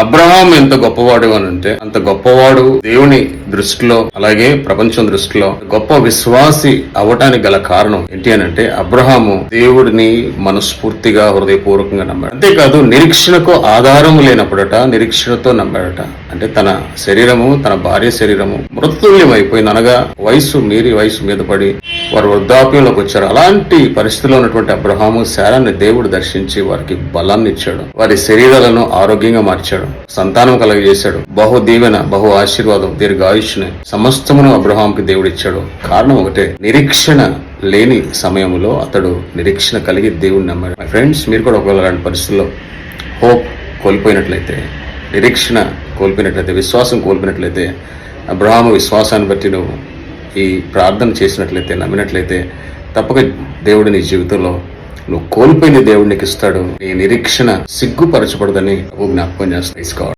Abraham ఎంత గొప్పవాడు అని అంటే అంత గొప్పవాడు దేవుని దృష్టిలో, అలాగే ప్రపంచం దృష్టిలో గొప్ప విశ్వాసి అవటానికి గల కారణం ఏంటి అని అంటే అబ్రహాము దేవుడిని మనస్ఫూర్తిగా హృదయపూర్వకంగా నమ్మాడు. అంతేకాదు నిరీక్షణకు ఆధారము లేనప్పుడట నిరీక్షణతో నమ్మాడట. అంటే తన శరీరము, తన భార్య శరీరము మృతుల్యం అయిపోయింది, అనగా వయసు మీద పడి వారు వృద్ధాప్యంలోకి వచ్చారు. అలాంటి పరిస్థితిలో ఉన్నటువంటి అబ్రహాము శారాన్ని దేవుడు దర్శించి వారికి బలాన్ని ఇచ్చాడు, వారి శరీరాలను ఆరోగ్యంగా మార్చాడు, సంతానం కలగజేశాడు, బహు దీవెన, బహు ఆశీర్వాదం, దీర్ఘాయుష్ని సమస్తమును అబ్రహాంకి దేవుడు ఇచ్చాడు. కారణం ఒకటే, నిరీక్షణ లేని సమయంలో అతడు నిరీక్షణ కలిగి దేవుడిని నమ్మాడు. మై ఫ్రెండ్స్, మీరు కూడా ఒకవేళ అలాంటి పరిస్థితుల్లో హోప్ కోల్పోయినట్లయితే, నిరీక్షణ కోల్పోయినట్లయితే, విశ్వాసం కోల్పోయినట్లయితే, అబ్రహాము విశ్వాసాన్ని బట్టి నువ్వు ఈ ప్రార్థన చేసినట్లయితే, నమ్మినట్లయితే తప్పక దేవుడు నీ జీవితంలో నువ్వు కోల్పోయిన దేవుడు నీకు ఇస్తాడు. నీ నిరీక్షణ సిగ్గుపరచబడదని జ్ఞాపకం చేస్తాడు.